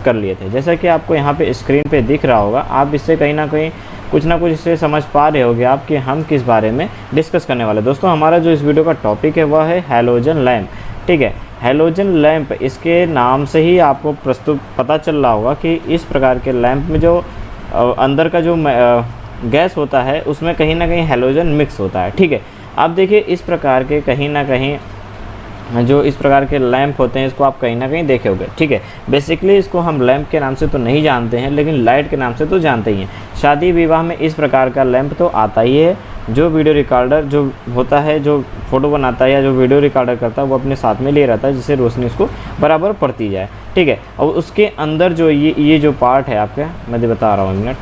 कर लिए थे। जैसा कि आपको यहाँ पे स्क्रीन पे दिख रहा होगा, आप इससे कहीं ना कहीं कुछ ना कुछ इससे समझ पा रहे होगे आप कि हम किस बारे में डिस्कस करने वाले। दोस्तों हमारा जो इस वीडियो का टॉपिक है वह है हैलोजन लैंप। ठीक है, हैलोजन लैंप, इसके नाम से ही आपको प्रस्तुत पता चल रहा होगा कि इस प्रकार के लैंप में जो अंदर का जो गैस होता है उसमें कहीं ना कहीं हैलोजन मिक्स होता है। ठीक है, आप देखिए इस प्रकार के कहीं ना कहीं जो इस प्रकार के लैंप होते हैं इसको आप कहीं ना कहीं देखे होंगे। ठीक है, बेसिकली इसको हम लैंप के नाम से तो नहीं जानते हैं, लेकिन लाइट के नाम से तो जानते ही हैं। शादी विवाह में इस प्रकार का लैंप तो आता ही है। जो वीडियो रिकॉर्डर जो होता है, जो फ़ोटो बनाता है या जो वीडियो रिकॉर्डर करता है, वो अपने साथ में ले रहता है जिससे रोशनी उसको बराबर पड़ती जाए। ठीक है, और उसके अंदर जो ये जो पार्ट है आपका, मैं बता रहा हूँ, एक मिनट,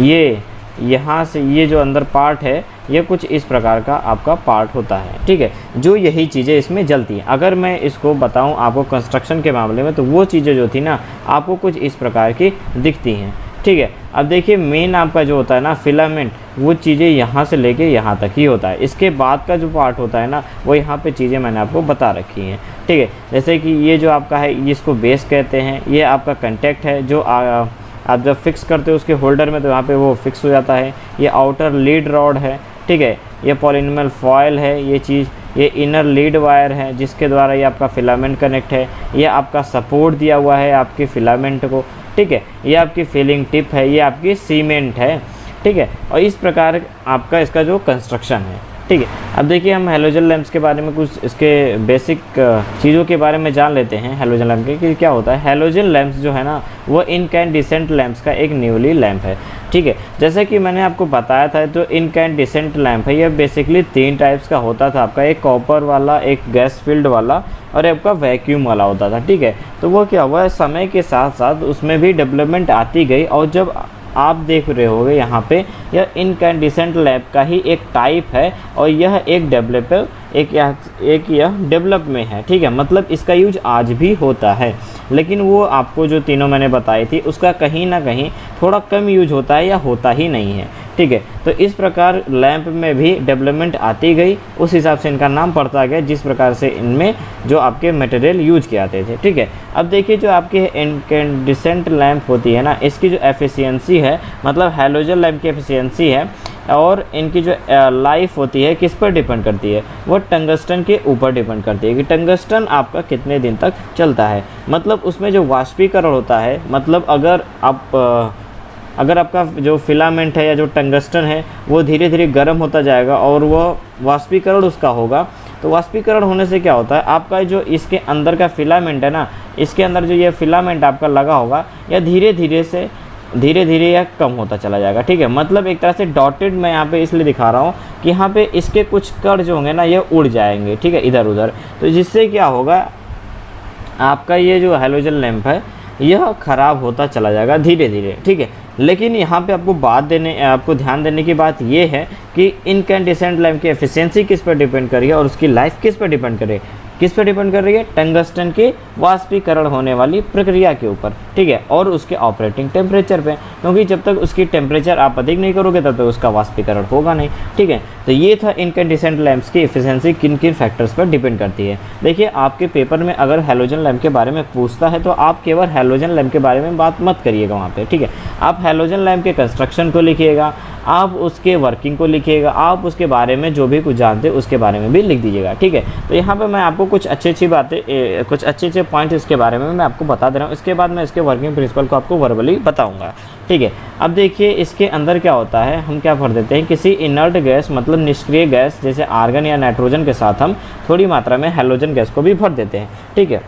ये यहाँ से ये जो अंदर पार्ट है ये कुछ इस प्रकार का आपका पार्ट होता है। ठीक है, जो यही चीज़ें इसमें जलती हैं। अगर मैं इसको बताऊं आपको कंस्ट्रक्शन के मामले में, तो वो चीज़ें जो थी ना आपको कुछ इस प्रकार की दिखती हैं। ठीक है, अब देखिए मेन आपका जो होता है ना फिलामेंट, वो चीज़ें यहाँ से लेके यहाँ तक ही होता है। इसके बाद का जो पार्ट होता है ना वो यहाँ पे चीज़ें मैंने आपको बता रखी हैं। ठीक है, जैसे कि ये जो आपका है इसको बेस कहते हैं। ये आपका कंटेक्ट है जो आप जब फिक्स करते हो उसके होल्डर में तो यहाँ पे वो फिक्स हो जाता है। ये आउटर लीड रॉड है। ठीक है, ये पॉलीनिमल फॉयल है ये चीज़। ये इनर लीड वायर है जिसके द्वारा ये आपका फिलामेंट कनेक्ट है। ये आपका सपोर्ट दिया हुआ है आपके फिलामेंट को। ठीक है, ये आपकी फिलिंग टिप है, ये आपकी सीमेंट है। ठीक है, और इस प्रकार आपका इसका जो कंस्ट्रक्शन है। ठीक है, अब देखिए हम हैलोजन लैंप्स के बारे में कुछ इसके बेसिक चीज़ों के बारे में जान लेते हैं। हैलोजन लैंप के कि क्या होता है। हैलोजन लैंप्स जो है ना वो इनकैंडिसेंट लैंप्स का एक न्यूली लैंप है। ठीक है, जैसे कि मैंने आपको बताया था तो इनकैंडिसेंट लैंप है, यह बेसिकली 3 टाइप्स का होता था आपका। एक कॉपर वाला, एक गैस फील्ड वाला और आपका वैक्यूम वाला होता था। ठीक है, तो वो क्या हुआ, समय के साथ साथ उसमें भी डेवलपमेंट आती गई। और जब आप देख रहे होगे यहाँ पे यह इनकैंडिसेंट लैंप का ही एक टाइप है और यह एक यह डेवलप में है। ठीक है, मतलब इसका यूज आज भी होता है, लेकिन वो आपको जो तीनों मैंने बताई थी उसका कहीं ना कहीं थोड़ा कम यूज होता है या होता ही नहीं है। ठीक है, तो इस प्रकार लैंप में भी डेवलपमेंट आती गई, उस हिसाब से इनका नाम पड़ता गया जिस प्रकार से इनमें जो आपके मटेरियल यूज किए जाते थे। ठीक है, अब देखिए जो आपके इनकैंडिसेंट लैंप होती है ना, इसकी जो एफिशिएंसी है, मतलब हैलोजन लैंप की एफिशिएंसी है और इनकी जो लाइफ होती है किस पर डिपेंड करती है, वो टंगस्टन के ऊपर डिपेंड करती है कि टंगस्टन आपका कितने दिन तक चलता है। मतलब उसमें जो वाष्पीकरण होता है, मतलब अगर आपका जो फिलामेंट है या जो टंगस्टन है वो धीरे धीरे गर्म होता जाएगा और वह वाष्पीकरण उसका होगा, तो वाष्पीकरण होने से क्या होता है, आपका जो इसके अंदर का फिलामेंट है ना, इसके अंदर जो ये फिलामेंट आपका लगा होगा या धीरे धीरे यह कम होता चला जाएगा। ठीक है, मतलब एक तरह से डॉटेड मैं यहाँ पे इसलिए दिखा रहा हूँ कि यहाँ पे इसके कुछ कण जो होंगे ना ये उड़ जाएंगे। ठीक है, इधर उधर, तो जिससे क्या होगा, आपका ये जो हैलोजन लैंप है यह ख़राब होता चला जाएगा धीरे धीरे। ठीक है, लेकिन यहाँ पे आपको ध्यान देने की बात ये है कि इनकैंडिसेंट लैंप की एफिशिएंसी किस पर डिपेंड कर रही है और उसकी लाइफ किस पर डिपेंड कर रही है। किस पर डिपेंड कर रही है, टंगस्टन के वाष्पीकरण होने वाली प्रक्रिया के ऊपर। ठीक है, और उसके ऑपरेटिंग टेम्परेचर पे, क्योंकि जब तक उसकी टेम्परेचर आप अधिक नहीं करोगे तब तक उसका वाष्पीकरण होगा नहीं। ठीक है, तो ये था इनकैंडिसेंट लैंप्स की एफिशिएंसी किन किन फैक्टर्स पर डिपेंड करती है। देखिए आपके पेपर में अगर हैलोजन लैंप के बारे में पूछता है तो आप केवल हैलोजन लैंप के बारे में बात मत करिएगा वहाँ पे। ठीक है, आप हैलोजन लैंप के कंस्ट्रक्शन को लिखिएगा, आप उसके वर्किंग को लिखिएगा, आप उसके बारे में जो भी कुछ जानते हैं उसके बारे में भी लिख दीजिएगा। ठीक है, तो यहाँ पे मैं आपको कुछ अच्छी बातें, कुछ अच्छे पॉइंट इसके बारे में मैं आपको बता दे रहा हूँ। इसके बाद मैं इसके वर्किंग प्रिंसिपल को आपको वर्बली बताऊँगा। ठीक है, अब देखिए इसके अंदर क्या होता है, हम क्या भर देते हैं, किसी इनर्ट गैस मतलब निष्क्रिय गैस जैसे आर्गन या नाइट्रोजन के साथ हम थोड़ी मात्रा में हैलोजन गैस को भी भर देते हैं। ठीक है,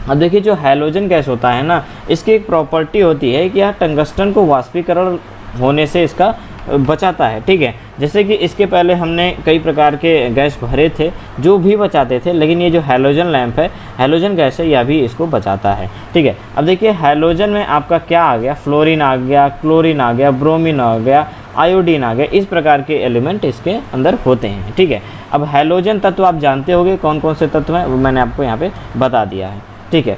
अब देखिए जो हैलोजन गैस होता है ना, इसकी एक प्रॉपर्टी होती है कि यह टंगस्टन को वाष्पीकरण होने से इसका बचाता है। ठीक है, जैसे कि इसके पहले हमने कई प्रकार के गैस भरे थे जो भी बचाते थे, लेकिन ये जो हैलोजन लैंप है, हैलोजन गैस है, यह भी इसको बचाता है। ठीक है, अब देखिए हैलोजन में आपका क्या आ गया, फ्लोरीन आ गया, क्लोरीन आ गया, ब्रोमीन आ गया, आयोडीन आ गया, इस प्रकार के एलिमेंट इसके अंदर होते हैं। ठीक है, अब हैलोजन तत्व आप जानते होंगे कौन कौन से तत्व हैं, वो मैंने आपको यहाँ पे बता दिया है। ठीक है,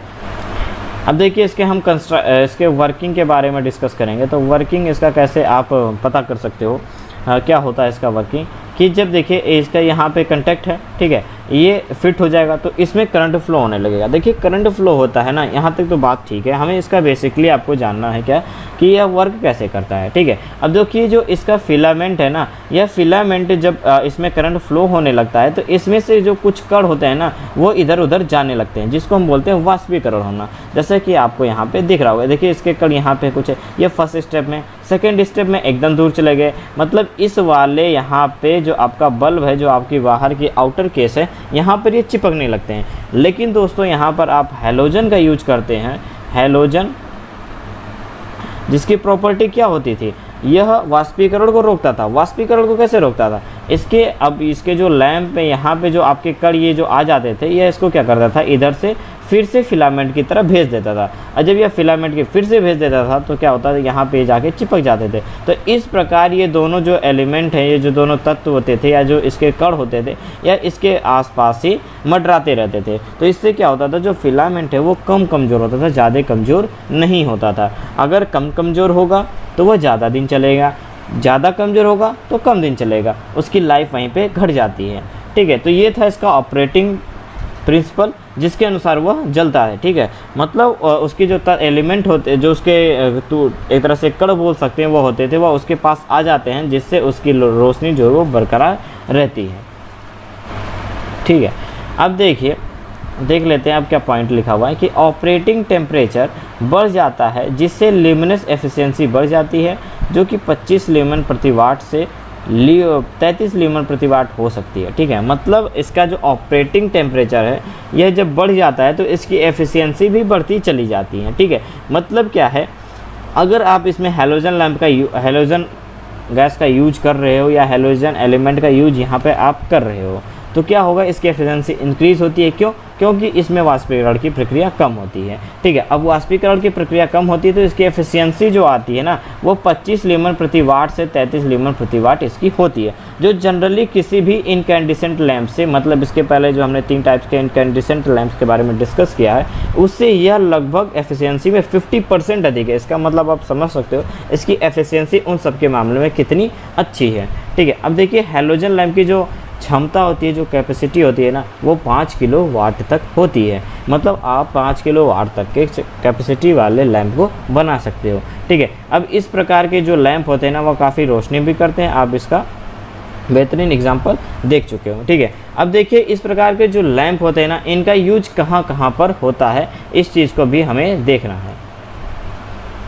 अब देखिए इसके वर्किंग के बारे में डिस्कस करेंगे। तो वर्किंग इसका कैसे आप पता कर सकते हो, क्या होता है इसका वर्किंग, कि जब देखिए इसका यहाँ पे कंटेक्ट है। ठीक है, ये फिट हो जाएगा तो इसमें करंट फ्लो होने लगेगा। देखिए करंट फ्लो होता है ना, यहाँ तक तो बात ठीक है, हमें इसका बेसिकली आपको जानना है क्या कि यह वर्क कैसे करता है, ठीक है। अब देखिए जो इसका फिलामेंट है ना, यह फिलामेंट जब इसमें करंट फ्लो होने लगता है तो इसमें से जो कुछ कण होते हैं ना वो इधर उधर जाने लगते हैं, जिसको हम बोलते हैं वाष्पीकरण होना। जैसे कि आपको यहाँ पे दिख रहा होगा, देखिए इसके कण यहाँ पे कुछ है, ये फर्स्ट स्टेप में, सेकेंड स्टेप में एकदम दूर चले गए, मतलब इस वाले यहाँ पे जो आपका बल्ब है, जो आपकी बाहर की आउटर केस है, यहाँ पर ये चिपकने लगते हैं। लेकिन दोस्तों यहाँ पर आप हैलोजन का यूज करते हैं, हैलोजन जिसकी प्रॉपर्टी क्या होती थी, यह वाष्पीकरण को रोकता था। वाष्पीकरण को कैसे रोकता था, इसके जो लैंप है यहाँ पे जो आपके कण ये जो आ जाते थे, यह इसको क्या करता था, इधर से फिर से फिलामेंट की तरफ भेज देता था। और जब यह फिलामेंट की फिर से भेज देता था तो क्या होता था, यहाँ पे जाके चिपक जाते थे। तो इस प्रकार ये दोनों जो एलिमेंट हैं, ये जो दोनों तत्व होते थे या जो इसके कण होते थे, या इसके आसपास ही मंडराते रहते थे। तो इससे क्या होता था, जो फिलामेंट है वो कम कमज़ोर होता था, ज़्यादा कमज़ोर नहीं होता था। अगर कम कमज़ोर होगा तो वह ज़्यादा दिन चलेगा, ज़्यादा कमज़ोर होगा तो कम दिन चलेगा, उसकी लाइफ वहीं पे घट जाती है, ठीक है। तो ये था इसका ऑपरेटिंग प्रिंसिपल, जिसके अनुसार वह जलता है, ठीक है। मतलब उसके जो एलिमेंट होते हैं, जो उसके तो एक तरह से कण बोल सकते हैं वो होते थे, वह उसके पास आ जाते हैं, जिससे उसकी रोशनी जो है वो बरकरार रहती है, ठीक है। अब देखिए, देख लेते हैं अब क्या पॉइंट लिखा हुआ है कि ऑपरेटिंग टेम्परेचर बढ़ जाता है जिससे ल्यूमिनस एफिशिएंसी बढ़ जाती है, जो कि 25 ल्यूमेन प्रति वाट से 33 ल्यूमेन प्रति वाट हो सकती है, ठीक है। मतलब इसका जो ऑपरेटिंग टेम्परेचर है यह जब बढ़ जाता है तो इसकी एफिशिएंसी भी बढ़ती चली जाती है, ठीक है। मतलब क्या है, अगर आप इसमें हैलोजन लैंप का हैलोजन गैस का यूज कर रहे हो या हैलोजन एलिमेंट का यूज यहाँ पे आप कर रहे हो, तो क्या होगा, इसकी एफिशिएंसी इंक्रीज़ होती है। क्यों? क्योंकि इसमें वाष्पीकरण की प्रक्रिया कम होती है, ठीक है। अब वाष्पीकरण की प्रक्रिया कम होती है तो इसकी एफिशिएंसी जो आती है ना, वो 25 ल्यूमेन प्रति वाट से 33 ल्यूमेन प्रति वाट इसकी होती है, जो जनरली किसी भी इनकैंडिसेंट लैंप से, मतलब इसके पहले जो हमने 3 टाइप्स के इनकैंडिसेंट लैंप्स के बारे में डिस्कस किया है, उससे यह लगभग एफिशिएंसी में 50% अधिक है। इसका मतलब आप समझ सकते हो इसकी एफिशिएंसी उन सब के मामले में कितनी अच्छी है, ठीक है। अब देखिए हैलोजन लैंप की जो क्षमता होती है, जो कैपेसिटी होती है ना, वो 5 किलो वाट तक होती है। मतलब आप 5 किलो वाट तक के कैपेसिटी वाले लैंप को बना सकते हो, ठीक है। अब इस प्रकार के जो लैंप होते हैं ना, वो काफ़ी रोशनी भी करते हैं, आप इसका बेहतरीन एग्जांपल देख चुके हो, ठीक है। अब देखिए इस प्रकार के जो लैंप होते हैं ना, इनका यूज कहाँ कहाँ पर होता है, इस चीज़ को भी हमें देखना है,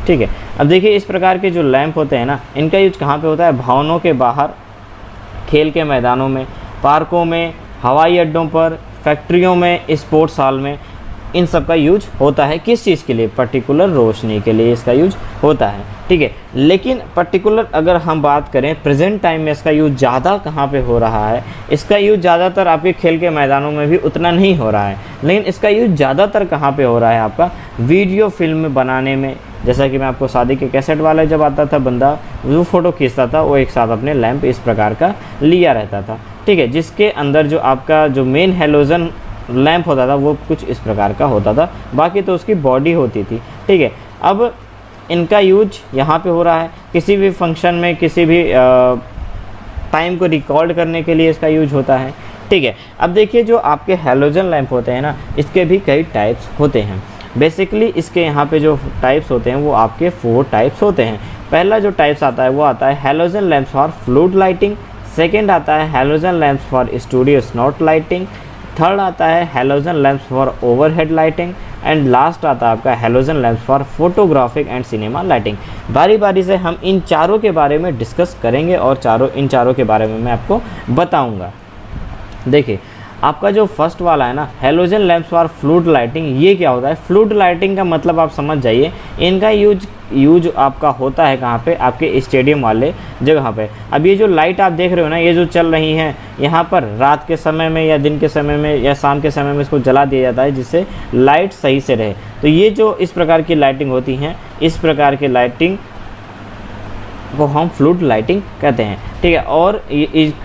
ठीक है। अब देखिए इस प्रकार के जो लैंप होते हैं ना, इनका यूज कहाँ पे होता है, भवनों के बाहर, खेल के मैदानों में, पार्कों में, हवाई अड्डों पर, फैक्ट्रियों में, स्पोर्ट्स हॉल में, इन सब का यूज होता है। किस चीज़ के लिए? पर्टिकुलर रोशनी के लिए इसका यूज होता है, ठीक है। लेकिन पर्टिकुलर अगर हम बात करें प्रेजेंट टाइम में इसका यूज ज़्यादा कहाँ पे हो रहा है, इसका यूज ज़्यादातर आपके खेल के मैदानों में भी उतना नहीं हो रहा है, लेकिन इसका यूज ज़्यादातर कहाँ पे हो रहा है, आपका वीडियो फिल्म बनाने में। जैसा कि मैं आपको शादी के कैसेट वाला जब आता था बंदा, वो फ़ोटो खींचता था, वो एक साथ अपने लैंप इस प्रकार का लिया रहता था, ठीक है, जिसके अंदर जो आपका जो मेन हैलोजन लैंप होता था वो कुछ इस प्रकार का होता था, बाकी तो उसकी बॉडी होती थी, ठीक है। अब इनका यूज यहाँ पे हो रहा है, किसी भी फंक्शन में, किसी भी टाइम को रिकॉर्ड करने के लिए इसका यूज होता है, ठीक है। अब देखिए जो आपके हैलोजन लैंप होते हैं ना, इसके भी कई टाइप्स होते हैं। बेसिकली इसके यहाँ पे जो टाइप्स होते हैं वो आपके 4 टाइप्स होते हैं। पहला जो टाइप्स आता है वो आता है halogen lamps for fluid lighting, second आता है halogen lamps for studio snout lighting, third आता है halogen lamps for overhead lighting, and last आता है आपका halogen lamps for photographic and cinema lighting. बारी बारी से हम इन चारों के बारे में डिस्कस करेंगे और इन चारों के बारे में मैं आपको बताऊँगा। देखिए आपका जो फर्स्ट वाला है ना, halogen lamps for fluid lighting, ये क्या होता है? फ्लूड लाइटिंग का मतलब आप समझ जाइए, इनका यूज आपका होता है कहाँ पे? आपके स्टेडियम वाले जगह पे। अब ये जो लाइट आप देख रहे हो ना, ये जो चल रही हैं यहाँ पर, रात के समय में या दिन के समय में या शाम के समय में इसको जला दिया जाता है, जिससे लाइट सही से रहे। तो ये जो इस प्रकार की लाइटिंग होती हैं, इस प्रकार की लाइटिंग को हम फ्लूड लाइटिंग कहते हैं, ठीक है। और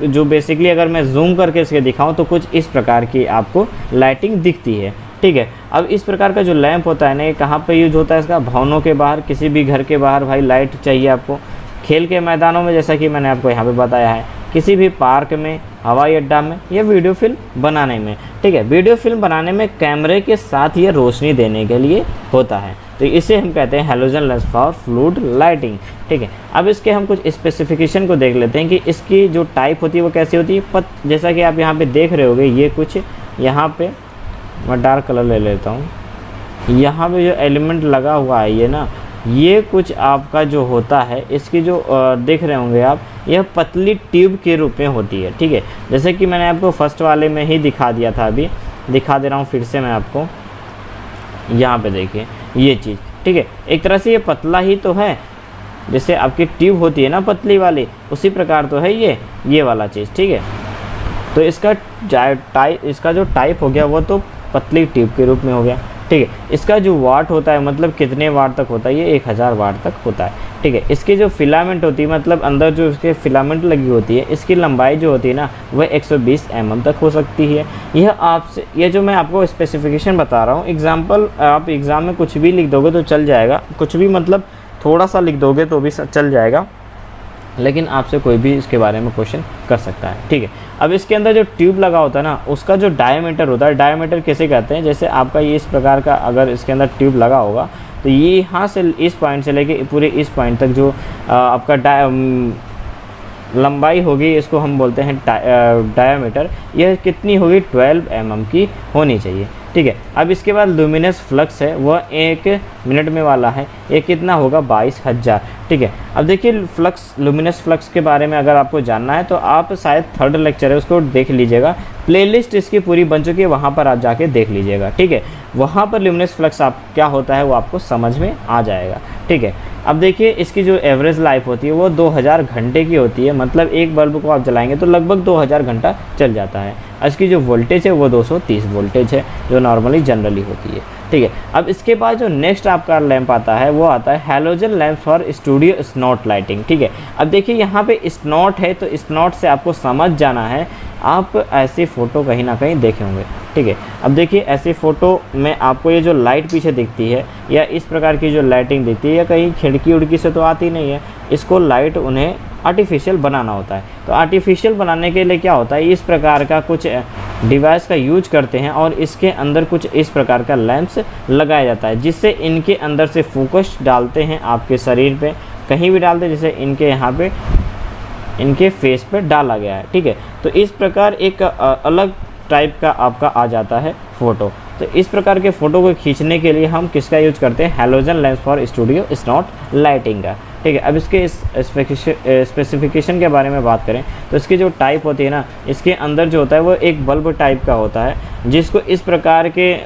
जो बेसिकली अगर मैं जूम करके इसके दिखाऊं तो कुछ इस प्रकार की आपको लाइटिंग दिखती है, ठीक है। अब इस प्रकार का जो लैंप होता है ना, ये कहाँ पे यूज होता है इसका? भवनों के बाहर, किसी भी घर के बाहर भाई लाइट चाहिए आपको। खेल के मैदानों में, जैसा कि मैंने आपको यहाँ पे बताया है, किसी भी पार्क में, हवाई अड्डा में या वीडियो फिल्म बनाने में। ठीक है, वीडियो फिल्म बनाने में कैमरे के साथ ये रोशनी देने के लिए होता है, तो इसे हम कहते हैं halogen lens for fluid lighting. ठीक है, अब इसके हम कुछ स्पेसिफिकेशन को देख लेते हैं कि इसकी जो टाइप होती है वो कैसी होती है। जैसा कि आप यहाँ पे देख रहे होगे, ये कुछ यहाँ पे मैं डार्क कलर ले लेता हूँ, यहाँ पे जो एलिमेंट लगा हुआ है ये ना, ये कुछ आपका जो होता है, इसकी जो देख रहे होंगे आप, यह पतली ट्यूब के रूप में होती है। ठीक है, जैसे कि मैंने आपको फर्स्ट वाले में ही दिखा दिया था, अभी दिखा दे रहा हूँ फिर से मैं आपको। यहाँ पे देखिए ये चीज़, ठीक है, एक तरह से ये पतला ही तो है, जैसे आपकी ट्यूब होती है ना पतली वाली, उसी प्रकार तो है ये वाला चीज़। ठीक है, तो इसका जो टाइप हो गया वो तो पतली ट्यूब के रूप में हो गया। ठीक है, इसका जो वाट होता है, मतलब कितने वाट तक होता है, ये 1000 वाट तक होता है। ठीक है, इसकी जो फिलामेंट होती है, मतलब अंदर जो इसके फिलामेंट लगी होती है, इसकी लंबाई जो होती है ना, वह 120 mm तक हो सकती है। यह जो मैं आपको स्पेसिफिकेशन बता रहा हूँ, एग्जाम्पल आप एग्ज़ाम में कुछ भी लिख दोगे तो चल जाएगा, कुछ भी मतलब थोड़ा सा लिख दोगे तो भी चल जाएगा, लेकिन आपसे कोई भी इसके बारे में क्वेश्चन कर सकता है। ठीक है, अब इसके अंदर जो ट्यूब लगा होता है ना, उसका जो डायमीटर होता है, डायमीटर किसे कहते हैं, जैसे आपका ये इस प्रकार का अगर इसके अंदर ट्यूब लगा होगा, तो ये यहाँ से इस पॉइंट से लेके पूरे इस पॉइंट तक जो आपका लंबाई होगी, इसको हम बोलते हैं डायमीटर, यह कितनी होगी, 12 mm की होनी चाहिए। ठीक है, अब इसके बाद लुमिनस फ्लक्स है, वह 1 मिनट में वाला है, ये कितना होगा, 22,000। ठीक है, अब देखिए लुमिनस फ्लक्स के बारे में अगर आपको जानना है तो आप शायद 3rd लेक्चर है उसको देख लीजिएगा, प्लेलिस्ट इसकी पूरी बन चुकी है, वहाँ पर आप जाके देख लीजिएगा। ठीक है, वहाँ पर लुमिनस फ्लक्स आप क्या होता है वो आपको समझ में आ जाएगा। ठीक है, अब देखिए इसकी जो एवरेज लाइफ होती है वो 2000 घंटे की होती है, मतलब एक बल्ब को आप जलाएंगे तो लगभग 2000 घंटा चल जाता है। इसकी जो वोल्टेज है वो 230 वोल्टेज है, जो नॉर्मली जनरली होती है। ठीक है, अब इसके बाद जो नेक्स्ट आपका लैंप आता है वो आता है halogen lamp for studio snout lighting. ठीक है, अब देखिए यहाँ पे स्नॉट है, तो स्नॉट से आपको समझ जाना है, आप ऐसी फ़ोटो कहीं ना कहीं देखे होंगे। ठीक है, अब देखिए ऐसी फ़ोटो में आपको ये जो लाइट पीछे दिखती है, या इस प्रकार की जो लाइटिंग दिखती है, या कहीं खिड़की उड़की से तो आती नहीं है, इसको लाइट उन्हें आर्टिफिशियल बनाना होता है। तो आर्टिफिशियल बनाने के लिए क्या होता है, इस प्रकार का कुछ डिवाइस का यूज करते हैं और इसके अंदर कुछ इस प्रकार का लैंप्स लगाया जाता है, जिससे इनके अंदर से फोकस डालते हैं आपके शरीर पे, कहीं भी डालते हैं, जैसे इनके यहाँ पे इनके फेस पे डाला गया है। ठीक है, तो इस प्रकार एक अलग टाइप का आपका आ जाता है फ़ोटो। तो इस प्रकार के फ़ोटो को खींचने के लिए हम किसका यूज करते हैं, halogen lens for studio snout lighting का। ठीक है, अब इसके स्पेसिफिकेशन के बारे में बात करें तो इसकी जो टाइप होती है ना, इसके अंदर जो होता है वो एक बल्ब टाइप का होता है, जिसको इस प्रकार के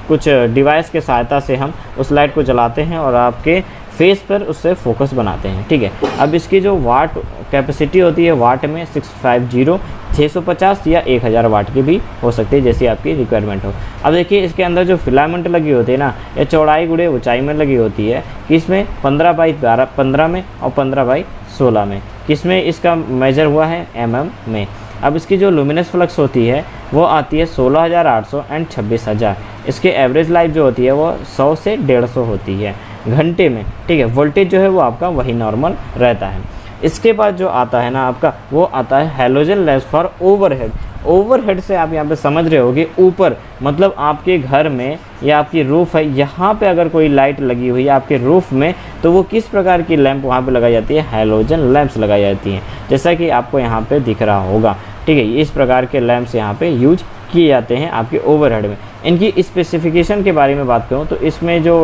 कुछ डिवाइस के सहायता से हम उस लाइट को जलाते हैं और आपके फेस पर उससे फोकस बनाते हैं। ठीक है, अब इसकी जो वाट कैपेसिटी होती है वाट में 650, 650 या 1000 वाट की भी हो सकती है, जैसी आपकी रिक्वायरमेंट हो। अब देखिए इसके अंदर जो फिलामेंट लगी होती है ना, ये चौड़ाई गुणे ऊंचाई में लगी होती है, किसमें 15/15 में और 15/16 में, किसमें इसका मेजर हुआ है mm में। अब इसकी जो लुमिनस फ्लक्स होती है वो आती है 16,800 एंड 26,000। इसके एवरेज लाइफ जो होती है वो 100 से 150 होती है घंटे में। ठीक है, वोल्टेज जो है वो आपका वही नॉर्मल रहता है। इसके बाद जो आता है ना आपका, वो आता है halogen lens for overhead. Overhead से आप यहाँ पे समझ रहे होगे ऊपर, मतलब आपके घर में या आपकी रूफ़ है, यहाँ पे अगर कोई लाइट लगी हुई है आपके रूफ़ में, तो वो किस प्रकार की लैंप वहाँ पे लगाई जाती है, हैलोजन लैंप्स लगाई जाती हैं, जैसा कि आपको यहाँ पे दिख रहा होगा। ठीक है, इस प्रकार के लैंप्स यहाँ पे यूज किए जाते हैं आपके ओवरहेड में। इनकी स्पेसिफिकेशन के बारे में बात करूँ तो इसमें जो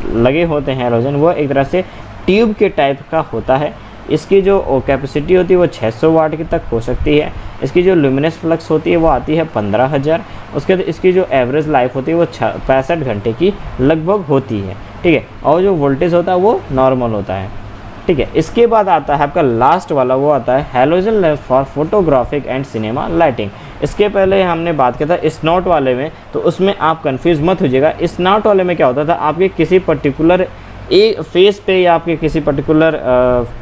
लगे होते हैं हैलोजन, वो एक तरह से ट्यूब के टाइप का होता है। इसकी जो कैपेसिटी होती है वो 600 वाट की तक हो सकती है। इसकी जो लुमिनस फ्लक्स होती है वो आती है 15,000। उसके बाद इसकी जो एवरेज लाइफ होती है वो 65 घंटे की लगभग होती है। ठीक है, और जो वोल्टेज होता है वो नॉर्मल होता है। ठीक है, इसके बाद आता है आपका लास्ट वाला, वो आता है halogen lens for photographic and cinema lighting. इसके पहले हमने बात किया था स्नॉट वाले में, तो उसमें आप कंफ्यूज मत होइएगा। स्नॉट वाले में क्या होता था, आपके किसी पर्टिकुलर एक फेस पे या आपके किसी पर्टिकुलर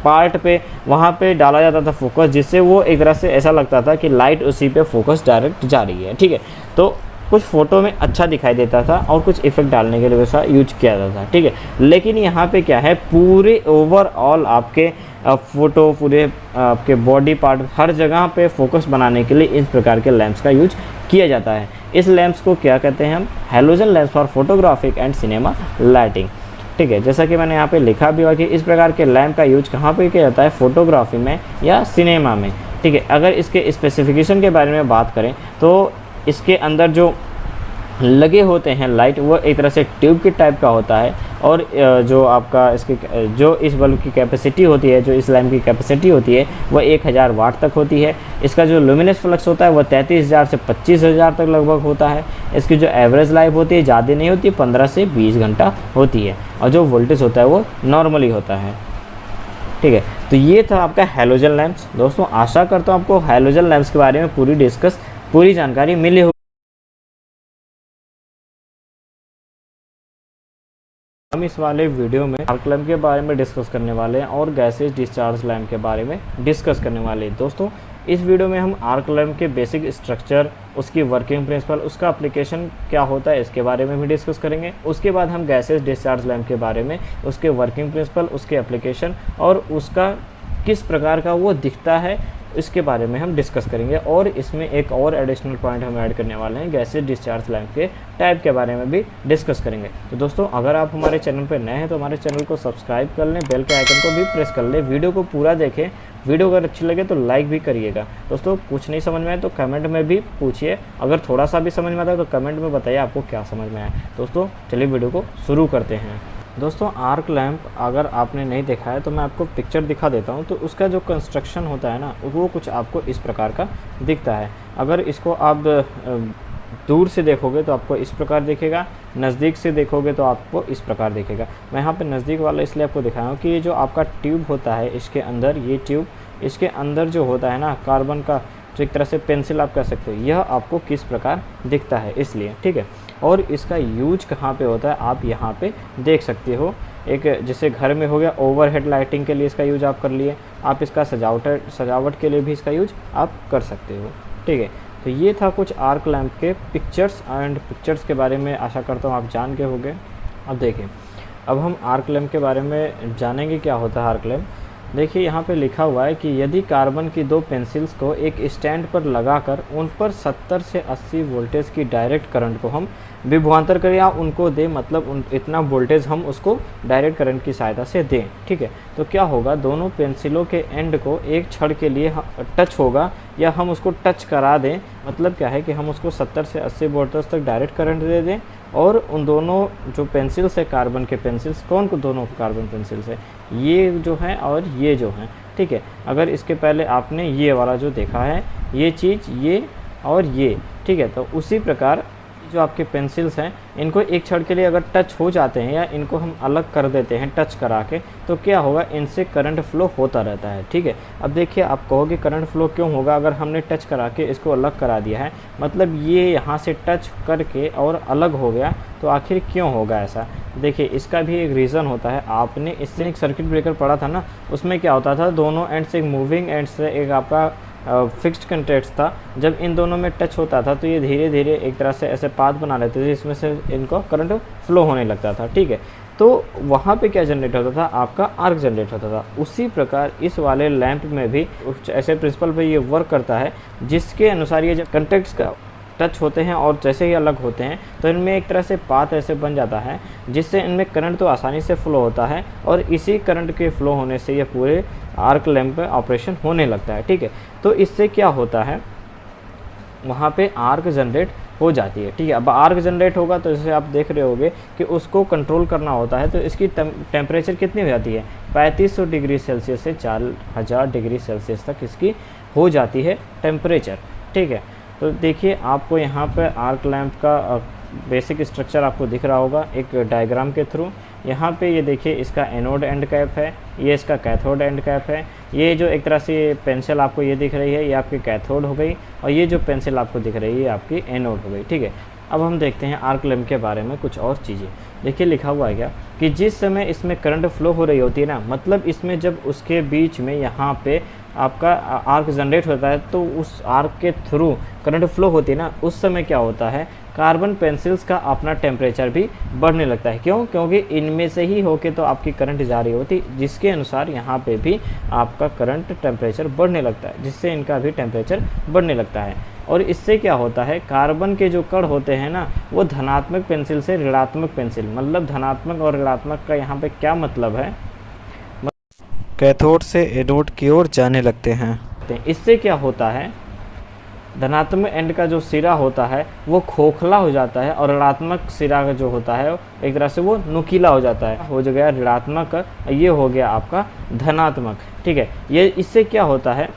पार्ट पे वहाँ पे डाला जाता था फोकस, जिससे वो एक तरह से ऐसा लगता था कि लाइट उसी पे फोकस डायरेक्ट जा रही है। ठीक है, तो कुछ फ़ोटो में अच्छा दिखाई देता था और कुछ इफेक्ट डालने के लिए वैसा यूज किया जाता था। ठीक है, लेकिन यहाँ पे क्या है, पूरे ओवरऑल आपके फ़ोटो, पूरे आपके बॉडी पार्ट, हर जगह पे फोकस बनाने के लिए इस प्रकार के लैंप्स का यूज किया जाता है। इस लैंप्स को क्या कहते हैं हम? Halogen lamps for photographic and cinema lighting. ठीक है, जैसा कि मैंने यहाँ पे लिखा भी हुआ कि इस प्रकार के लैंप का यूज कहाँ पे किया जाता है? फोटोग्राफी में या सिनेमा में। ठीक है, अगर इसके स्पेसिफिकेशन के बारे में बात करें तो इसके अंदर जो लगे होते हैं लाइट, वो एक तरह से ट्यूब के टाइप का होता है, और जो आपका इसके जो इस बल्ब की कैपेसिटी होती है, जो इस लैम्प की कैपेसिटी होती है, वो 1000 वाट तक होती है। इसका जो लुमिनस फ्लक्स होता है वो 33,000 से 25,000 तक लगभग होता है। इसकी जो एवरेज लाइफ होती है ज़्यादा नहीं होती, 15 से 20 घंटा होती है, और जो वोल्टेज होता है वो नॉर्मली होता है। ठीक है, तो ये था आपका हैलोजन लैंप्स। दोस्तों आशा करता हूँ आपको हैलोजन लैंप्स के बारे में पूरी जानकारी मिली होगी। हम इस वाले वीडियो में आर्क लैम्प के बारे में डिस्कस करने वाले हैं और गैसेज डिस्चार्ज लैम्प के बारे में डिस्कस करने वाले हैं। दोस्तों इस वीडियो में हम आर्क लैम्प के बेसिक स्ट्रक्चर, उसकी वर्किंग प्रिंसिपल, उसका एप्लीकेशन क्या होता है इसके बारे में भी डिस्कस करेंगे। उसके बाद हम गैसेज डिस्चार्ज लैम्प के बारे में, उसके वर्किंग प्रिंसिपल, उसके एप्लीकेशन और उसका किस प्रकार का वो दिखता है, इसके बारे में हम डिस्कस करेंगे। और इसमें एक और एडिशनल पॉइंट हम ऐड करने वाले हैं, गैसेज डिस्चार्ज लैंप के टाइप के बारे में भी डिस्कस करेंगे। तो दोस्तों अगर आप हमारे चैनल पर नए हैं तो हमारे चैनल को सब्सक्राइब कर लें, बेल के आइकन को भी प्रेस कर लें, वीडियो को पूरा देखें। वीडियो अगर अच्छी लगे तो लाइक भी करिएगा। दोस्तों कुछ नहीं समझ में आए तो कमेंट में भी पूछिए, अगर थोड़ा सा भी समझ में आता है तो कमेंट में बताइए आपको क्या समझ में आया। दोस्तों चलिए वीडियो को शुरू करते हैं। दोस्तों आर्क लैंप अगर आपने नहीं देखा है तो मैं आपको पिक्चर दिखा देता हूं। तो उसका जो कंस्ट्रक्शन होता है ना, वो कुछ आपको इस प्रकार का दिखता है। अगर इसको आप दूर से देखोगे तो आपको इस प्रकार दिखेगा, नज़दीक से देखोगे तो आपको इस प्रकार दिखेगा। मैं यहाँ पे नज़दीक वाला इसलिए आपको दिखाया हूँ कि ये जो आपका ट्यूब होता है, इसके अंदर ये ट्यूब, इसके अंदर जो होता है ना कार्बन का, जो एक तरह से पेंसिल आप कह सकते हो, यह आपको किस प्रकार दिखता है इसलिए। ठीक है, और इसका यूज कहाँ पे होता है आप यहाँ पे देख सकते हो। एक जैसे घर में हो गया, ओवरहेड लाइटिंग के लिए इसका यूज आप कर लिए, आप इसका सजावट के लिए भी इसका यूज आप कर सकते हो। ठीक है, तो ये था कुछ आर्क लैंप के पिक्चर्स के बारे में। आशा करता हूँ आप जान के होंगे। अब देखिए, अब हम आर्क लैंप के बारे में जानेंगे क्या होता है आर्क लैंप। देखिए यहाँ पे लिखा हुआ है कि यदि कार्बन की 2 पेंसिल्स को एक स्टैंड पर लगाकर उन पर 70 से 80 वोल्टेज की डायरेक्ट करंट को हम विभवांतर करें या उनको दें, मतलब इतना वोल्टेज हम उसको डायरेक्ट करंट की सहायता से दें। ठीक है, तो क्या होगा, दोनों पेंसिलों के एंड को एक क्षण के लिए टच होगा या हम उसको टच करा दें। मतलब क्या है कि हम उसको 70 से 80 वोल्टेज तक डायरेक्ट करंट दे दें, और उन दोनों जो पेंसिल्स है कार्बन के पेंसिल्स, कौन को दोनों कार्बन पेंसिल्स है, ये जो हैं और ये जो हैं। ठीक है, अगर इसके पहले आपने ये वाला जो देखा है, ये चीज़, ये और ये, ठीक है, तो उसी प्रकार जो आपके पेंसिल्स हैं, इनको एक क्षण के लिए अगर टच हो जाते हैं या इनको हम अलग कर देते हैं टच करा के, तो क्या होगा, इनसे करंट फ्लो होता रहता है। ठीक है, अब देखिए आप कहोगे करंट फ्लो क्यों होगा अगर हमने टच करा के इसको अलग करा दिया है, मतलब ये यहाँ से टच करके और अलग हो गया, तो आखिर क्यों होगा ऐसा। देखिए इसका भी एक रीज़न होता है। आपने इससे एक सर्किट ब्रेकर पढ़ा था ना, उसमें क्या होता था, दोनों एंड से एक मूविंग एंड से एक आपका फिक्स्ड कंटेक्ट था। जब इन दोनों में टच होता था तो ये धीरे धीरे एक तरह से ऐसे पाथ बना लेते थे, इसमें से इनको करंट फ्लो होने लगता था। ठीक है, तो वहाँ पे क्या जनरेट होता था, आपका आर्क जनरेट होता था। उसी प्रकार इस वाले लैंप में भी ऐसे प्रिंसिपल पे ये वर्क करता है, जिसके अनुसार ये जब कंटेक्ट्स का टच होते हैं और जैसे ही अलग होते हैं तो इनमें एक तरह से पाथ ऐसे बन जाता है, जिससे इनमें करंट तो आसानी से फ्लो होता है, और इसी करंट के फ्लो होने से ये पूरे आर्क लैंप पे ऑपरेशन होने लगता है। ठीक है, तो इससे क्या होता है, वहाँ पे आर्क जनरेट हो जाती है। ठीक है, अब आर्क जनरेट होगा तो जैसे आप देख रहे होगे कि उसको कंट्रोल करना होता है, तो इसकी टेम्परेचर कितनी हो जाती है, 3500 डिग्री सेल्सियस से 4000 डिग्री सेल्सियस तक इसकी हो जाती है टेम्परेचर। ठीक है, तो देखिए आपको यहाँ पर आर्क लैंप का बेसिक स्ट्रक्चर आपको दिख रहा होगा एक डायग्राम के थ्रू। यहाँ पे ये देखिए इसका एनोड एंड कैप है, ये इसका कैथोड एंड कैप है। ये जो एक तरह से पेंसिल आपको ये दिख रही है, ये आपकी कैथोड हो गई, और ये जो पेंसिल आपको दिख रही है ये आपकी एनोड हो गई। ठीक है, अब हम देखते हैं आर्क लैंप के बारे में कुछ और चीज़ें। देखिए लिखा हुआ है क्या कि जिस समय इसमें करंट फ्लो हो रही होती है ना, मतलब इसमें जब उसके बीच में यहाँ पे आपका आर्क जनरेट होता है, तो उस आर्क के थ्रू करंट फ्लो होती है ना, उस समय क्या होता है, कार्बन पेंसिल्स का अपना टेम्परेचर भी बढ़ने लगता है। क्यों? क्योंकि इनमें से ही होके तो आपकी करंट जारी होती, जिसके अनुसार यहाँ पे भी आपका करंट टेम्परेचर बढ़ने लगता है, जिससे इनका भी टेम्परेचर बढ़ने लगता है। और इससे क्या होता है, कार्बन के जो कण होते हैं ना, वो धनात्मक पेंसिल से ऋणात्मक पेंसिल, मतलब धनात्मक और ऋणात्मक का यहाँ पे क्या मतलब है, कैथोड से एनोड की ओर जाने लगते हैं। इससे क्या होता है, धनात्मक एंड का जो सिरा होता है वो खोखला हो जाता है और ऋणात्मक सिरा का जो होता है एक तरह से वो नुकीला हो जाता है, हो गया ऋणात्मक, ये हो गया आपका धनात्मक। ठीक है, ये इससे क्या होता है,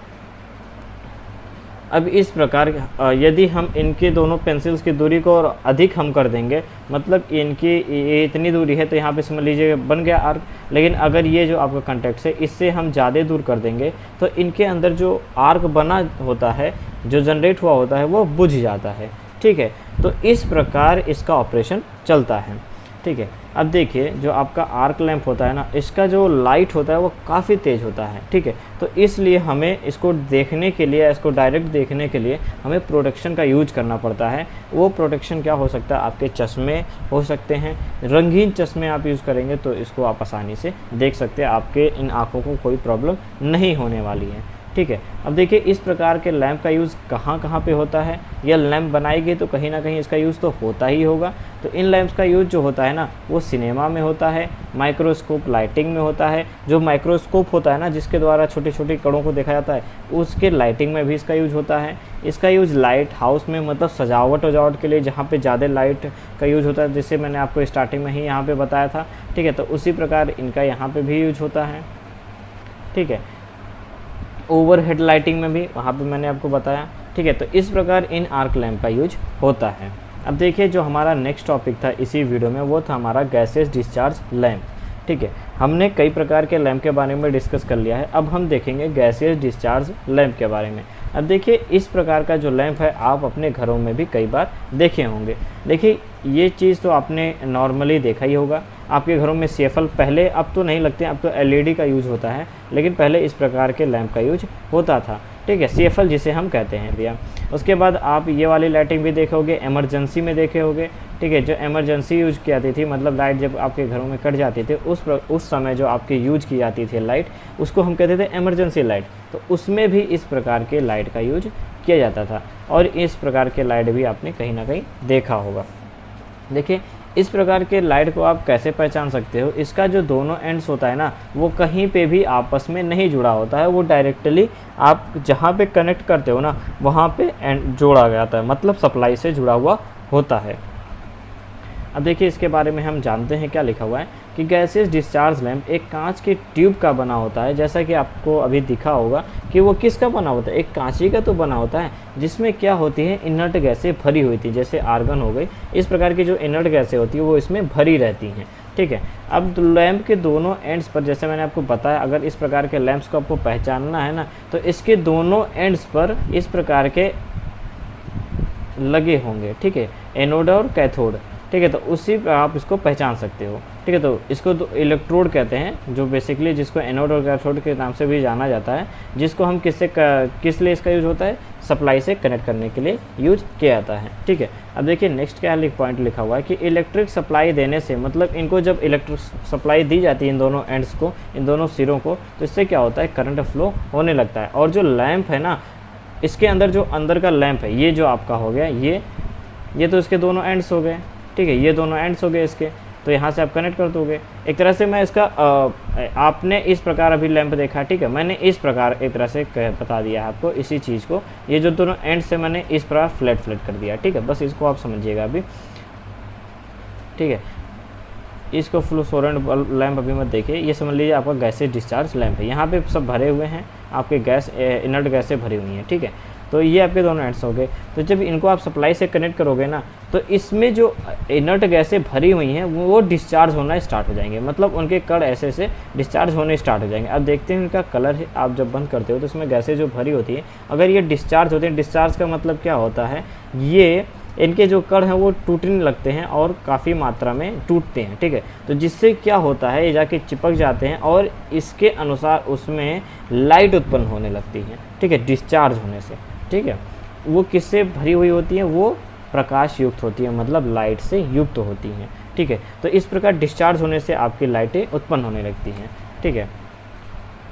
अब इस प्रकार यदि हम इनके दोनों पेंसिल्स की दूरी को और अधिक हम कर देंगे, मतलब इनकी ये इतनी दूरी है तो यहाँ पे समझ लीजिए बन गया आर्क, लेकिन अगर ये जो आपका कंटेक्ट है इससे हम ज़्यादा दूर कर देंगे तो इनके अंदर जो आर्क बना होता है, जो जनरेट हुआ होता है, वो बुझ जाता है। ठीक है, तो इस प्रकार इसका ऑपरेशन चलता है। ठीक है, अब देखिए जो आपका आर्क लैंप होता है ना, इसका जो लाइट होता है वो काफ़ी तेज़ होता है। ठीक है, तो इसलिए हमें इसको देखने के लिए, इसको डायरेक्ट देखने के लिए हमें प्रोटेक्शन का यूज करना पड़ता है। वो प्रोटेक्शन क्या हो सकता है, आपके चश्मे हो सकते हैं, रंगीन चश्मे आप यूज़ करेंगे तो इसको आप आसानी से देख सकते हैं, आपके इन आँखों को कोई प्रॉब्लम नहीं होने वाली है। ठीक है, अब देखिए इस प्रकार के लैंप का यूज़ कहाँ कहाँ पे होता है, यह लैंप बनाई गई तो कहीं ना कहीं इसका यूज़ तो होता ही होगा। तो इन लैंप्स का यूज़ जो होता है ना, वो सिनेमा में होता है, माइक्रोस्कोप लाइटिंग में होता है, जो माइक्रोस्कोप होता है ना जिसके द्वारा छोटे छोटे कणों को देखा जाता है, उसके लाइटिंग में भी इसका यूज़ होता है। इसका यूज़ लाइट हाउस में, मतलब सजावट वजावट के लिए जहाँ पे ज़्यादा लाइट का यूज़ होता है, जैसे मैंने आपको स्टार्टिंग में ही यहाँ पे बताया था। ठीक है, तो उसी प्रकार इनका यहाँ पे भी यूज होता है। ठीक है, ओवरहेड लाइटिंग में भी वहाँ पे मैंने आपको बताया। ठीक है, तो इस प्रकार इन आर्क लैंप का यूज होता है। अब देखिए जो हमारा नेक्स्ट टॉपिक था इसी वीडियो में, वो था हमारा गैसेस डिस्चार्ज लैंप। ठीक है, हमने कई प्रकार के लैंप के बारे में डिस्कस कर लिया है, अब हम देखेंगे गैसेस डिस्चार्ज लैंप के बारे में। अब देखिए इस प्रकार का जो लैंप है आप अपने घरों में भी कई बार देखे होंगे। देखिए ये चीज़ तो आपने नॉर्मली देखा ही होगा, आपके घरों में CFL पहले, अब तो नहीं लगते, अब तो LED का यूज़ होता है, लेकिन पहले इस प्रकार के लैंप का यूज होता था। ठीक है, CFL जिसे हम कहते हैं भैया। उसके बाद आप ये वाली लाइटिंग भी देखे होंगे, इमरजेंसी में देखे होंगे। ठीक है, जो इमरजेंसी यूज की जाती थी, मतलब लाइट जब आपके घरों में कट जाती थी उस समय जो आपकी यूज की जाती थी लाइट, उसको हम कहते थे इमरजेंसी लाइट। तो उसमें भी इस प्रकार के लाइट का यूज किया जाता था, और इस प्रकार के लाइट भी आपने कहीं ना कहीं देखा होगा। देखिए इस प्रकार के लाइट को आप कैसे पहचान सकते हो, इसका जो दोनों एंड्स होता है ना, वो कहीं पे भी आपस में नहीं जुड़ा होता है, वो डायरेक्टली आप जहाँ पे कनेक्ट करते हो ना वहाँ पे एंड जोड़ा गया था, मतलब सप्लाई से जुड़ा हुआ होता है। अब देखिए इसके बारे में हम जानते हैं क्या लिखा हुआ है कि गैसेस डिस्चार्ज लैंप एक कांच के ट्यूब का बना होता है। जैसा कि आपको अभी दिखा होगा कि वो किसका बना होता है, एक कांची का तो बना होता है, जिसमें क्या होती है, इनर्ट गैसें भरी हुई थी, जैसे आर्गन हो गई, इस प्रकार की जो इनर्ट गैसें होती है वो इसमें भरी रहती हैं। ठीक है, अब लैंप के दोनों एंड्स पर, जैसे मैंने आपको बताया, अगर इस प्रकार के लैंप्स को आपको पहचानना है ना, तो इसके दोनों एंड्स पर इस प्रकार के लगे होंगे। ठीक है, एनोड और कैथोड। ठीक है, तो उसी पर आप इसको पहचान सकते हो। ठीक है, तो इसको तो इलेक्ट्रोड कहते हैं, जो बेसिकली जिसको एनोड और कैथोड के नाम से भी जाना जाता है, जिसको हम किस लिए इसका यूज होता है, सप्लाई से कनेक्ट करने के लिए यूज किया जाता है। ठीक है, अब देखिए नेक्स्ट क्या पॉइंट लिखा हुआ है कि इलेक्ट्रिक सप्लाई देने से, मतलब इनको जब इलेक्ट्रिक सप्लाई दी जाती है इन दोनों एंड्स को, इन दोनों सिरों को, तो इससे क्या होता है, करंट फ्लो होने लगता है। और जो लैंप है ना, इसके अंदर जो अंदर का लैंप है, ये जो आपका हो गया, ये तो इसके दोनों एंड्स हो गए। ठीक है, ये दोनों एंड्स हो गए इसके, तो यहाँ से आप कनेक्ट कर दोगे। एक तरह से मैं इसका आपने इस प्रकार अभी लैंप देखा। ठीक है, मैंने इस प्रकार एक तरह से बता दिया है आपको इसी चीज़ को, ये जो दोनों एंड से मैंने इस प्रकार फ्लैट कर दिया। ठीक है, बस इसको आप समझिएगा अभी। ठीक है, इसको फ्लोरोसेंट लैंप अभी मत देखिए, ये समझ लीजिए आपका गैसेस डिस्चार्ज लैंप है। यहाँ पे सब भरे हुए हैं आपके गैस, इनर्ट गैसें भरी हुई हैं। ठीक है, तो ये आपके दोनों एंड्स हो गए। तो जब इनको आप सप्लाई से कनेक्ट करोगे ना, तो इसमें जो इनर्ट गैसें भरी हुई हैं वो डिस्चार्ज होना स्टार्ट हो जाएंगे, मतलब उनके कण ऐसे से डिस्चार्ज होने स्टार्ट हो जाएंगे। अब देखते हैं इनका कलर आप जब बंद करते हो तो इसमें गैसें जो भरी होती हैं, अगर ये डिस्चार्ज होते हैं, डिस्चार्ज का मतलब क्या होता है, ये इनके जो कण हैं वो टूटने लगते हैं और काफ़ी मात्रा में टूटते हैं। ठीक है, तो जिससे क्या होता है, ये जाके चिपक जाते हैं और इसके अनुसार उसमें लाइट उत्पन्न होने लगती है। ठीक है, डिस्चार्ज होने से। ठीक है, वो किससे भरी हुई होती है, वो प्रकाश युक्त होती है, मतलब लाइट से युक्त होती हैं। ठीक है, तो इस प्रकार डिस्चार्ज होने से आपकी लाइटें उत्पन्न होने लगती हैं। ठीक है,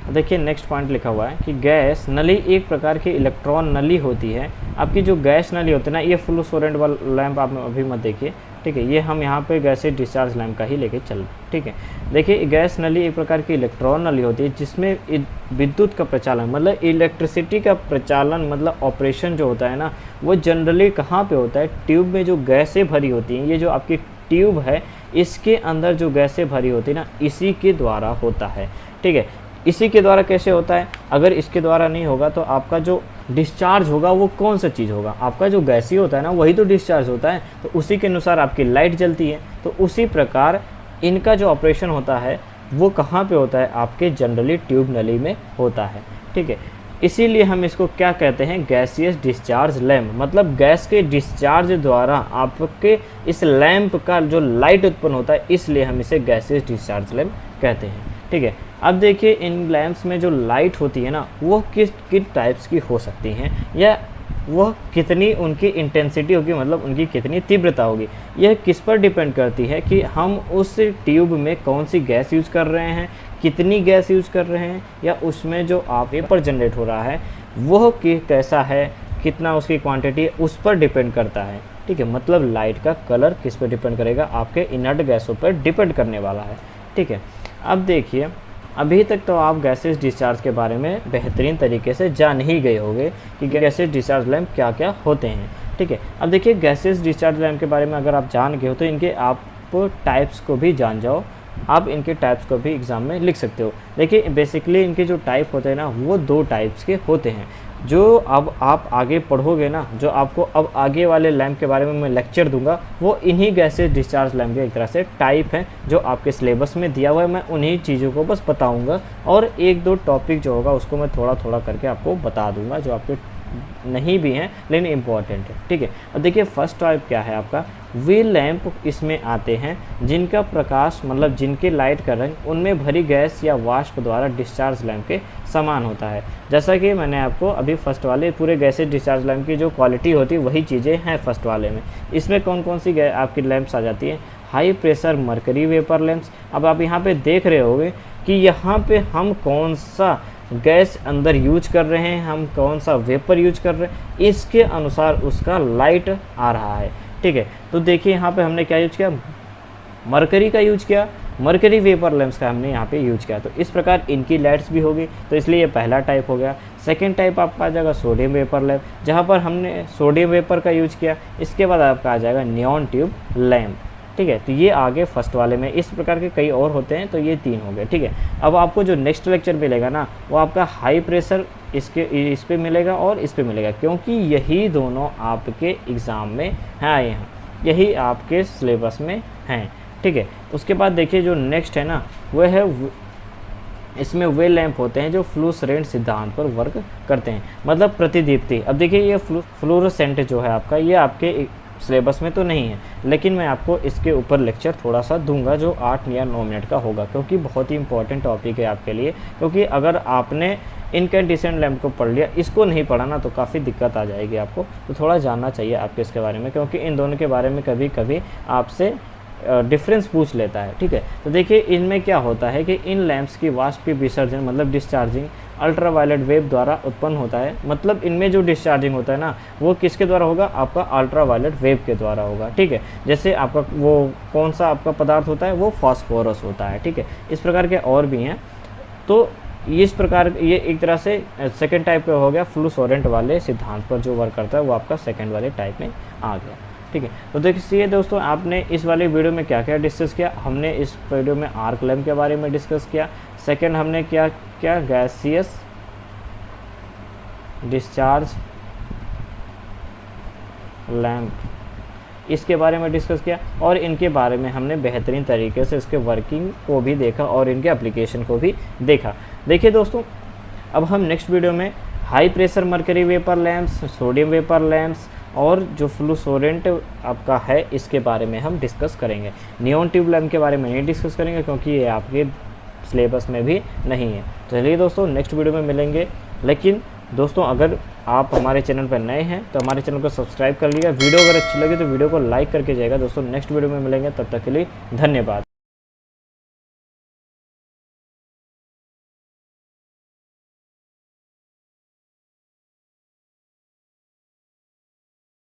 देखिए नेक्स्ट पॉइंट लिखा हुआ है कि गैस नली एक प्रकार की इलेक्ट्रॉन नली होती है। आपकी जो गैस नली होती है ना, ये फ्लोरोसेंट वाला लैंप आप अभी मत देखिए। ठीक है, ये हम यहाँ पे गैसेज डिस्चार्ज लैंप का ही लेके चल। ठीक है, देखिए गैस नली एक प्रकार की इलेक्ट्रॉन नली होती है जिसमें विद्युत का प्रचालन, मतलब इलेक्ट्रिसिटी का प्रचालन, मतलब ऑपरेशन जो होता है ना, वो जनरली कहाँ पे होता है, ट्यूब में जो गैसें भरी होती हैं। ये जो आपकी ट्यूब है, इसके अंदर जो गैसें भरी होती है ना, इसी के द्वारा होता है। ठीक है, इसी के द्वारा कैसे होता है, अगर इसके द्वारा नहीं होगा तो आपका जो डिस्चार्ज होगा वो कौन सा चीज़ होगा, आपका जो गैसीय होता है ना, वही तो डिस्चार्ज होता है। तो उसी के अनुसार आपकी लाइट जलती है। तो उसी प्रकार इनका जो ऑपरेशन होता है वो कहाँ पे होता है, आपके जनरली ट्यूब नली में होता है। ठीक है, इसीलिए हम इसको क्या कहते हैं, गैसियस डिस्चार्ज लैंप, मतलब गैस के डिस्चार्ज द्वारा आपके इस लैंप का जो लाइट उत्पन्न होता है, इसलिए हम इसे गैसियस डिस्चार्ज लैंप कहते हैं। ठीक है, अब देखिए इन लैंप्स में जो लाइट होती है ना, वो किस किस टाइप्स की हो सकती हैं, या वह कितनी उनकी इंटेंसिटी होगी, मतलब उनकी कितनी तीव्रता होगी। यह किस पर डिपेंड करती है कि हम उस ट्यूब में कौन सी गैस यूज़ कर रहे हैं, कितनी गैस यूज़ कर रहे हैं, या उसमें जो वेपर जनरेट हो रहा है वह कैसा है, कितना उसकी क्वांटिटी है, उस पर डिपेंड करता है। ठीक है, मतलब लाइट का कलर किस पर डिपेंड करेगा, आपके इनर्ट गैसों पर डिपेंड करने वाला है। ठीक है, अब देखिए अभी तक तो आप गैसेज डिस्चार्ज के बारे में बेहतरीन तरीके से जान ही गए होंगे कि गैसेज डिस्चार्ज लैंप क्या क्या होते हैं। ठीक है, अब देखिए गैसेज डिस्चार्ज लैंप के बारे में अगर आप जान गए हो तो इनके आप टाइप्स को भी जान जाओ। आप इनके टाइप्स को भी एग्ज़ाम में लिख सकते हो। देखिए बेसिकली इनके जो टाइप होते हैं ना, वो 2 टाइप्स के होते हैं। जो अब आप आगे पढ़ोगे ना, जो आपको अब आगे वाले लैंप के बारे में मैं लेक्चर दूंगा, वो इन्हीं गैसेज डिस्चार्ज लैंप के एक तरह से टाइप हैं जो आपके सिलेबस में दिया हुआ है। मैं उन्हीं चीज़ों को बस बताऊंगा और 1-2 टॉपिक जो होगा उसको मैं थोड़ा थोड़ा करके आपको बता दूंगा, जो आपके नहीं भी हैं लेकिन इम्पॉर्टेंट है। ठीक है, अब देखिए फर्स्ट टाइप क्या है आपका, वे लैंप इसमें आते हैं जिनका प्रकाश, मतलब जिनके लाइट का रंग उनमें भरी गैस या वाष्प द्वारा डिस्चार्ज लैंप के समान होता है। जैसा कि मैंने आपको अभी फर्स्ट वाले पूरे गैसेज डिस्चार्ज लैंप की जो क्वालिटी होती है वही चीज़ें हैं फर्स्ट वाले में। इसमें कौन कौन सी आपकी लैंप्स आ जाती है, high pressure mercury vapour lamps. अब आप यहाँ पे देख रहे होंगे कि यहाँ पे हम कौन सा गैस अंदर यूज कर रहे हैं, हम कौन सा वेपर यूज कर रहे हैं, इसके अनुसार उसका लाइट आ रहा है। ठीक है, तो देखिए यहाँ पे हमने क्या यूज किया, मरकरी का यूज किया, मरकरी वेपर लैंप्स का हमने यहाँ पे यूज किया। तो इस प्रकार इनकी लाइट्स भी होगी। तो इसलिए ये पहला टाइप हो गया। सेकेंड टाइप आपका आ जाएगा सोडियम वेपर लैंप, जहाँ पर हमने सोडियम वेपर का यूज किया। इसके बाद आपका आ जाएगा नियॉन ट्यूब लैंप। ठीक है, तो ये आगे फर्स्ट वाले में। इस प्रकार के कई और होते हैं, तो ये 3 हो गए। ठीक है, अब आपको जो नेक्स्ट लेक्चर मिलेगा ना, वो आपका हाई प्रेशर इस पे मिलेगा और इस पे मिलेगा, क्योंकि यही दोनों आपके एग्ज़ाम में हैं आए हैं, यही आपके सिलेबस में हैं। ठीक है, उसके बाद देखिए जो नेक्स्ट है ना, वह है इसमें वे लैंप होते हैं जो फ्लूसरेंट सिद्धांत पर वर्क करते हैं, मतलब प्रतिदीप्ति। अब देखिए ये फ्लोरोसेंट जो है आपका, ये आपके सिलेबस में तो नहीं है, लेकिन मैं आपको इसके ऊपर लेक्चर थोड़ा सा दूंगा जो 8 या 9 मिनट का होगा, क्योंकि बहुत ही इंपॉर्टेंट टॉपिक है आपके लिए। क्योंकि अगर आपने इनकैंडिसेंट लैंप को पढ़ लिया, इसको नहीं पढ़ा ना, तो काफ़ी दिक्कत आ जाएगी आपको। तो थोड़ा जानना चाहिए आपको इसके बारे में, क्योंकि इन दोनों के बारे में कभी कभी आपसे डिफरेंस पूछ लेता है। ठीक है, तो देखिए इनमें क्या होता है कि इन लैंप्स की वाष्प विसर्जन, मतलब डिस्चार्जिंग अल्ट्रावायलेट वेव द्वारा उत्पन्न होता है। मतलब इनमें जो डिस्चार्जिंग होता है ना, वो किसके द्वारा होगा, आपका अल्ट्रावायलेट वेव के द्वारा होगा। ठीक है, जैसे आपका वो कौन सा आपका पदार्थ होता है, वो फास्फोरस होता है। ठीक है, इस प्रकार के और भी हैं। तो इस प्रकार ये एक तरह से सेकेंड टाइप का हो गया, फ्लूसोरेंट वाले सिद्धांत पर जो वर्क करता है वो आपका सेकेंड वाले टाइप में आ गया। ठीक है, तो देखिए दोस्तों, आपने इस वाले वीडियो में क्या क्या डिस्कस किया। हमने इस वीडियो में आर्क लैंप के बारे में डिस्कस किया। सेकंड हमने क्या क्या गैसियस डिस्चार्ज लैंप, इसके बारे में डिस्कस किया, और इनके बारे में हमने बेहतरीन तरीके से इसके वर्किंग को भी देखा और इनके एप्लीकेशन को भी देखा। देखिए दोस्तों, अब हम नेक्स्ट वीडियो में high pressure mercury vapour lamps, sodium vapour lamps और जो फ्लूसोरेंट आपका है, इसके बारे में हम डिस्कस करेंगे। नियॉन ट्यूब लैंप के बारे में नहीं डिस्कस करेंगे, क्योंकि ये आपके सिलेबस में भी नहीं है। चलिए दोस्तों, नेक्स्ट वीडियो में मिलेंगे। लेकिन दोस्तों, अगर आप हमारे चैनल पर नए हैं तो हमारे चैनल को सब्सक्राइब कर लिया। वीडियो अगर अच्छी लगी तो वीडियो को लाइक करके जाएगा। दोस्तों नेक्स्ट वीडियो में मिलेंगे, तब तक के लिए धन्यवाद।